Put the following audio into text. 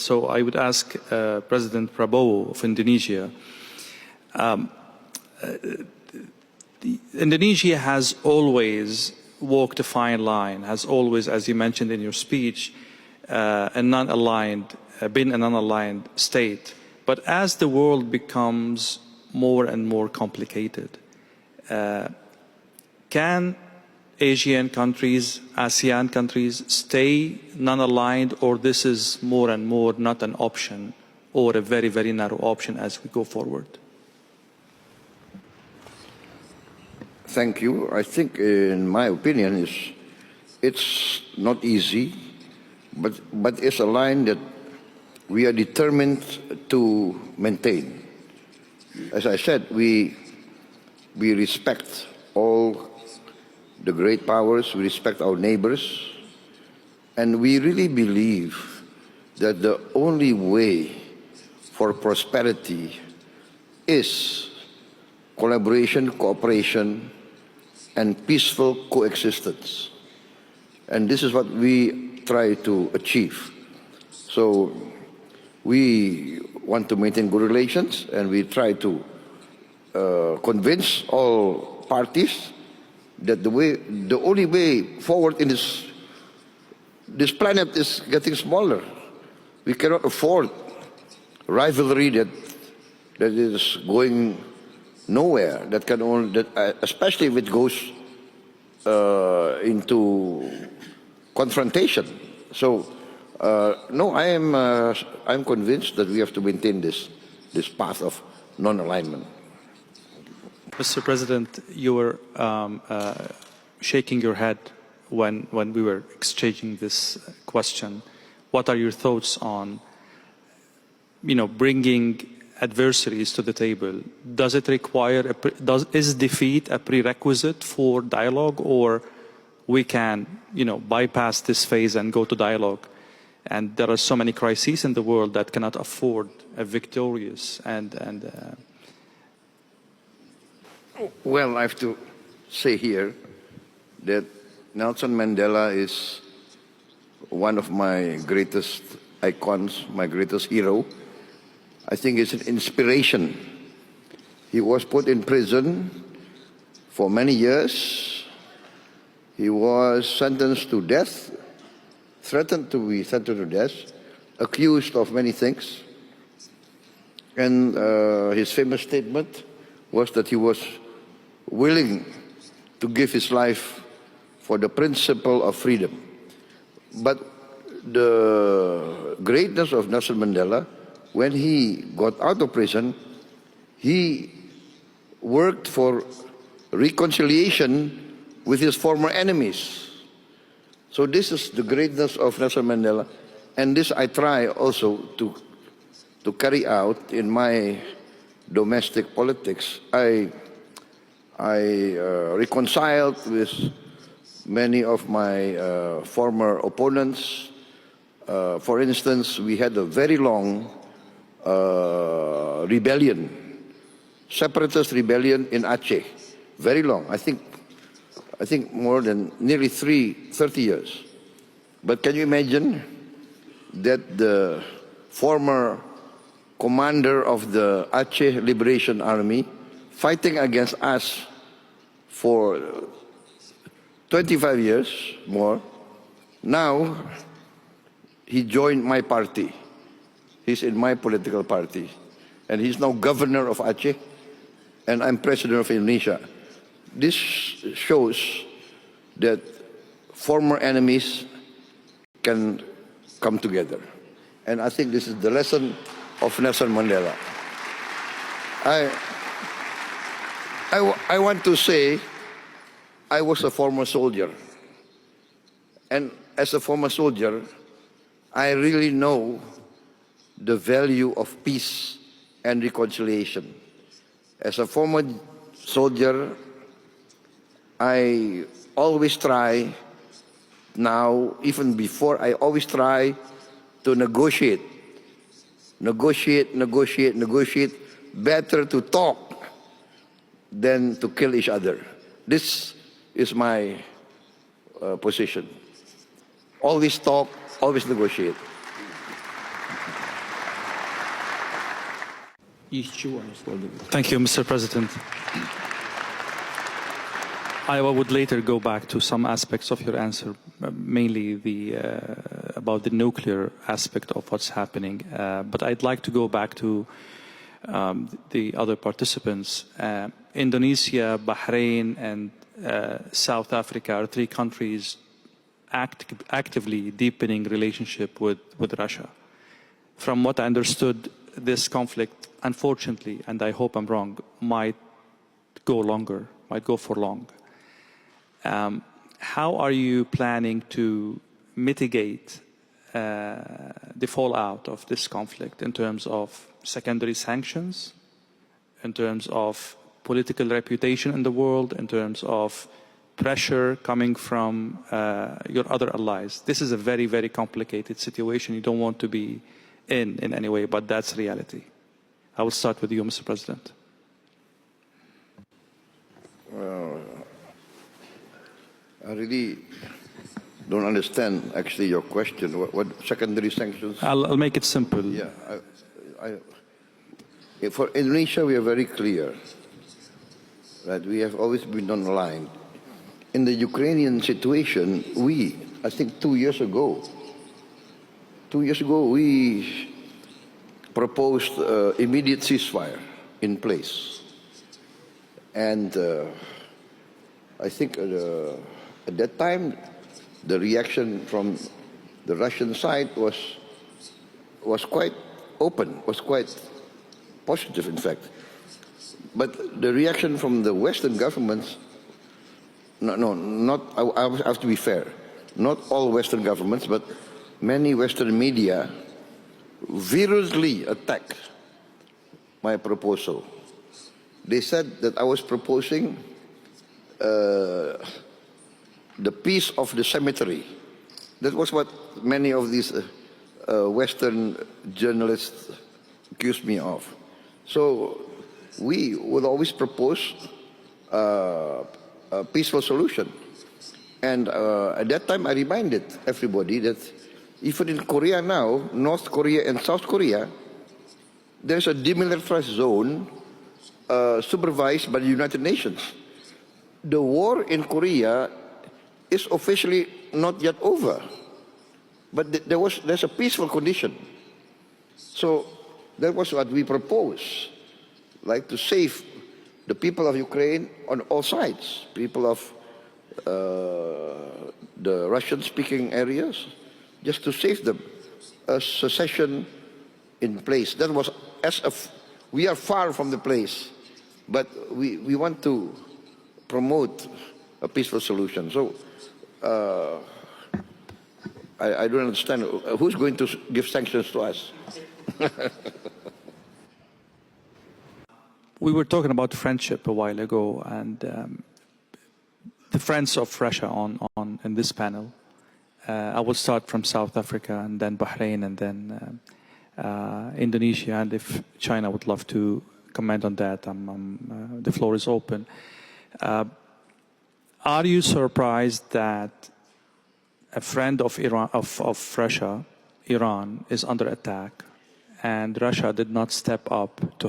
So I would ask President Prabowo of Indonesia. Indonesia has always walked a fine line, has always, as you mentioned in your speech, been a non-aligned state. But as the world becomes more and more complicated, can Asian countries, ASEAN countries, stay non-aligned, or this is more and more not an option or a very, very narrow option as we go forward? Thank you. I think, in my opinion, it's not easy, but it's a line that we are determined to maintain. As I said, we respect all the great powers, we respect our neighbors, and we really believe that the only way for prosperity is collaboration, cooperation, and peaceful coexistence. And this is what we try to achieve. So we want to maintain good relations, and we try to convince all parties that the only way forward in this planet is getting smaller. We cannot afford rivalry that is going nowhere. That can only, especially if it goes into confrontation. So no, I'm convinced that we have to maintain this path of non-alignment. Mr. President, you were shaking your head when we were exchanging this question. What are your thoughts on, bringing adversaries to the table? Does it require, is defeat a prerequisite for dialogue, or we can, bypass this phase and go to dialogue? And there are so many crises in the world that cannot afford a victorious Well, I have to say here that Nelson Mandela is one of my greatest icons, my greatest hero. I think it's an inspiration. He was put in prison for many years. He was sentenced to death, threatened to be sentenced to death, accused of many things. And his famous statement was that he was willing to give his life for the principle of freedom. But the greatness of Nelson Mandela, when he got out of prison, he worked for reconciliation with his former enemies. So this is the greatness of Nelson Mandela, and this I try also to carry out in my domestic politics. I reconciled with many of my former opponents. For instance, we had a very long rebellion, separatist rebellion in Aceh, very long. I think more than nearly 30 years. But can you imagine that the former commander of the Aceh Liberation Army, fighting against us for 25 years more, now he joined my party. He's in my political party. And he's now governor of Aceh, and I'm president of Indonesia. This shows that former enemies can come together. And I think this is the lesson of Nelson Mandela. I want to say I was a former soldier. And as a former soldier, I really know the value of peace and reconciliation. As a former soldier, I always try, now, even before, I always try to negotiate. Better to talk than to kill each other. This is my position. Always talk, always negotiate. Thank you, Mr. President. I would later go back to some aspects of your answer, mainly about the nuclear aspect of what's happening. But I'd like to go back to the other participants. Indonesia, Bahrain, and South Africa are three countries actively deepening relationship with Russia. From what I understood, this conflict, unfortunately, and I hope I'm wrong, might go for long. How are you planning to mitigate the fallout of this conflict in terms of secondary sanctions, in terms of political reputation in the world, in terms of pressure coming from your other allies? This is a very, very complicated situation. You don't want to be in any way, but that's reality. I will start with you, Mr. President. I really don't understand, actually, your question. What secondary sanctions? I'll make it simple. Yeah. For Indonesia, we are very clear that we have always been on the line. In the Ukrainian situation, I think 2 years ago, we proposed immediate ceasefire in place. And I think at that time, the reaction from the Russian side was quite open, was quite positive, in fact. But the reaction from the Western governments, I have to be fair, not all Western governments, but many Western media virulently attacked my proposal. They said that I was proposing the peace of the cemetery. That was what many of these Western journalists accused me of. So we would always propose a peaceful solution. And at that time, I reminded everybody that even in Korea now, North Korea and South Korea, there's a demilitarized zone supervised by the United Nations. The war in Korea is officially not yet over, but there's a peaceful condition. So that was what we proposed, like to save the people of Ukraine on all sides, people of the Russian-speaking areas, just to save them, a secession in place. That was we are far from the place, but we want to promote a peaceful solution. So I don't understand who's going to give sanctions to us. We were talking about friendship a while ago, and the friends of Russia in this panel. I will start from South Africa, and then Bahrain, and then Indonesia. And if China would love to comment on that, the floor is open. Are you surprised that a friend of Russia, Iran, is under attack, and Russia did not step up to